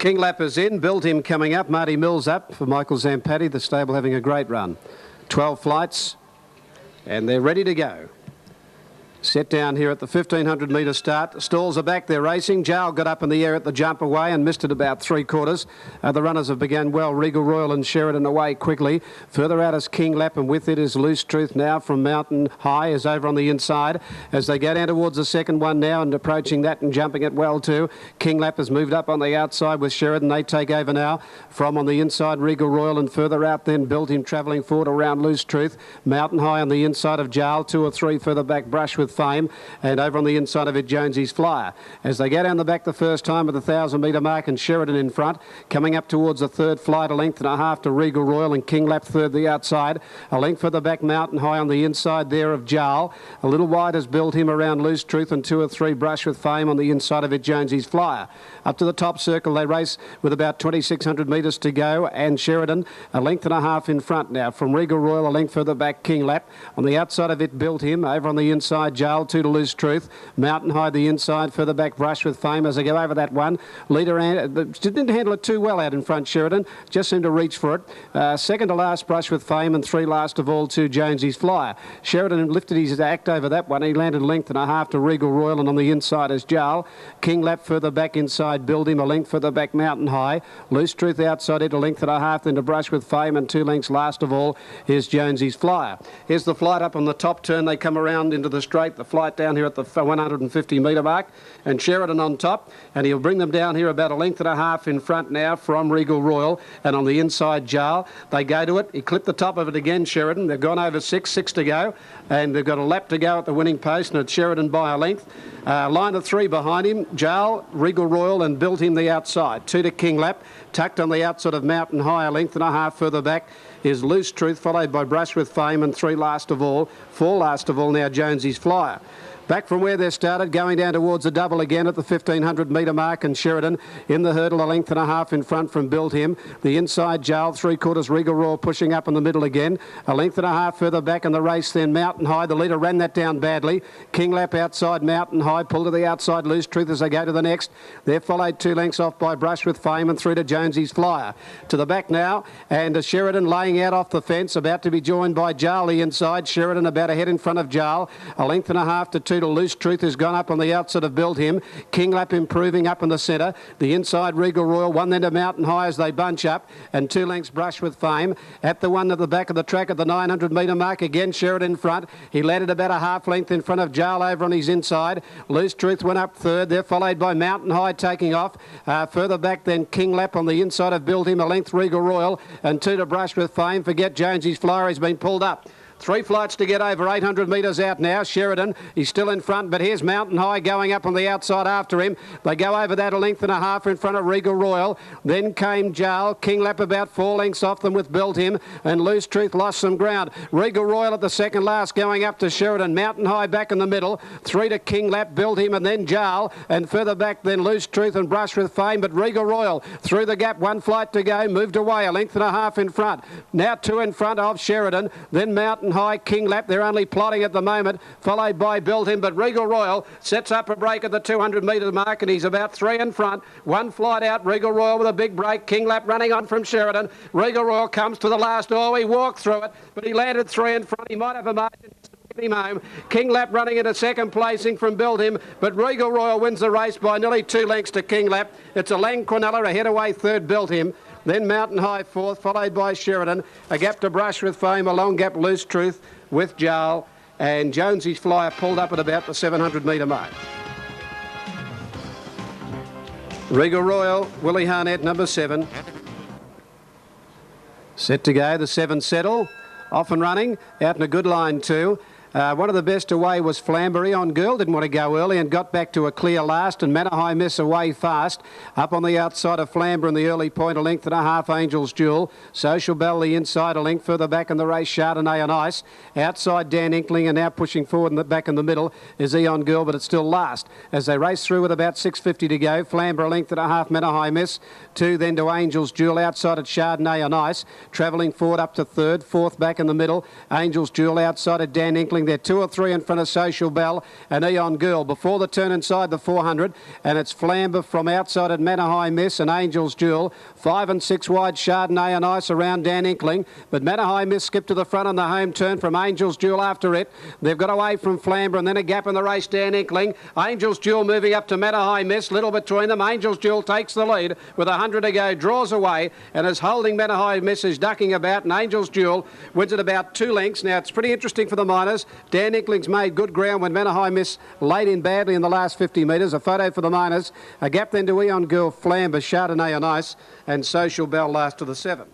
King Lap is in, Build Him coming up, Marty Mills up for Michael Zampatti, the stable having a great run. 12 flights, and they're ready to go. Set down here at the 1,500 metre start. Stalls are back, they're racing. Jowl got up in the air at the jump away and missed it about 3/4. The runners have begun well. Regal Royal and Sheridan away quickly. Further out is King Lap, and with it is Loose Truth now from Mountain High, is over on the inside. As they go down towards the second one now and approaching that and jumping it well too. King Lap has moved up on the outside with Sheridan. They take over now from on the inside Regal Royal, and further out then Built Him travelling forward around Loose Truth. Mountain High on the inside of Jowl. 2 or 3 further back Brush with Fame, and over on the inside of it Jonesy's Flyer. As they go down the back the first time at the 1,000 metre mark, and Sheridan in front, coming up towards the third flight, a length and a half to Regal Royal, and King Lap third the outside. A length further back Mountain High on the inside there of Jowl. A little wide has Built Him around Loose Truth, and 2 or 3 Brush with Fame on the inside of it Jonesy's Flyer. Up to the top circle they race with about 2,600 metres to go, and Sheridan a length and a half in front now from Regal Royal, a length further back King Lap. On the outside of it Built Him, over on the inside Jowl, 2 to Loose Truth. Mountain High the inside, further back Brush with Fame as they go over that one. Leader didn't handle it too well out in front, Sheridan, just seemed to reach for it. Second to last Brush with Fame, and 3 last of all to Jonesy's Flyer. Sheridan lifted his act over that one. He landed a length and a half to Regal Royal, and on the inside is Jowl. King Lap further back inside Build Him, a length further back Mountain High. Loose Truth outside it, a length and a half then to Brush with Fame, and 2 lengths last of all is Jonesy's Flyer. Here's the flight up on the top turn. They come around into the straight. The flight down here at the 150 metre mark, and Sheridan on top, and he'll bring them down here about a length and a half in front now from Regal Royal, and on the inside Jowl. They go to it. He clipped the top of it again, Sheridan. They've gone over 6 to go, and they've got a lap to go at the winning post, and it's Sheridan by a length. Line of 3 behind him, Jowl, Regal Royal, and Built Him the outside. 2 to King Lap, tucked on the outside of Mountain High, a length and a half further back is Loose Truth, followed by Brush with Fame, and 3 last of all, 4 last of all now Jonesy's Flyer. Back from where they started, going down towards the double again at the 1,500 metre mark, and Sheridan in the hurdle, a length and a half in front from Built Him. The inside Jowl, 3/4 Regal Royal pushing up in the middle again. A length and a half further back in the race then Mountain High. The leader ran that down badly. King Lap outside Mountain High, pulled to the outside Loose Truth as they go to the next. They're followed 2 lengths off by Brush with Fame, and 3 to Jonesy's Flyer. To the back now, and Sheridan laying out off the fence, about to be joined by Jowl the inside. Sheridan about a head in front of Jowl. A length and a half to 2 to Loose Truth has gone up on the outside of Built Him. King Lap improving up in the centre. The inside Regal Royal, 1 then to Mountain High as they bunch up, and 2 lengths Brush with Fame. At the one at the back of the track at the 900 metre mark, again Sheridan in front. He landed about a half length in front of Jowl over on his inside. Loose Truth went up third. They're followed by Mountain High taking off. Further back then King Lap on the inside of Built Him, a length Regal Royal, and 2 to Brush with Fame. Forget Jonesy's Flyer has been pulled up. 3 flights to get over 800 metres out now. Sheridan, he's still in front, but here's Mountain High going up on the outside after him. They go over that a length and a half in front of Regal Royal. Then came Jowl. King Lap about 4 lengths off them with Built Him, and Loose Truth lost some ground. Regal Royal at the second last going up to Sheridan. Mountain High back in the middle. 3 to King Lap, Built Him, and then Jowl. And further back then Loose Truth and Brush with Fame, but Regal Royal through the gap. 1 flight to go, moved away a length and a half in front. Now 2 in front of Sheridan. Then Mountain High, King Lap. They're only plodding at the moment, followed by Built Him, but Regal Royal sets up a break at the 200 metre mark, and he's about 3 in front. 1 flight out, Regal Royal with a big break. King Lap running on from Sheridan. Regal Royal comes to the last. Oh, he walked through it, but he landed 3 in front. He might have a margin to get him home. King Lap running into second placing from Built Him, but Regal Royal wins the race by nearly 2 lengths to King Lap. It's a Lang Quinella ahead away third, Built Him. Then Mountain High fourth, followed by Sheridan. A gap to Brush with Fame, a long gap Loose Truth with Jowl, and Jonesy's Flyer pulled up at about the 700 metre mark. Regal Royal, Willie Harnett, number 7. Set to go, the 7 settle. Off and running, out in a good line too. One of the best away was Flambury on Girl. Didn't want to go early and got back to a clear last, and Manahai Miss away fast. Up on the outside of Flambury in the early point, a length and a half Angel's Jewel. Social Bell the inside, a length further back in the race, Chardonnay and Ice. Outside Dan Inkling, and now pushing forward in the back in the middle is Eon Girl, but it's still last. As they race through with about 6.50 to go, Flambury a length and a half, Manahai Miss. 2 then to Angel's Jewel, outside at Chardonnay and Ice. Travelling forward up to third, fourth back in the middle. Angel's Jewel outside of Dan Inkling. Inkling. They're 2 or 3 in front of Social Bell and Eon Girl. Before the turn inside the 400, and it's Flamber from outside at Manor High Miss and Angel's Jewel. 5 and 6 wide, Chardonnay and Ice around Dan Inkling. But Manor High Miss skipped to the front on the home turn from Angel's Jewel after it. They've got away from Flamber and then a gap in the race, Dan Inkling. Angel's Jewel moving up to Manor High Miss, little between them. Angel's Jewel takes the lead with 100 to go, draws away and is holding Manor High Miss, is ducking about, and Angel's Jewel wins it about 2 lengths. Now, it's pretty interesting for the miners. Dan Inkling's made good ground when Manor High Miss laid in badly in the last 50 metres. A photo for the miners. A gap then to Eon Girl, Flamber, Chardonnay and Ice, and Social Bell last to the 7.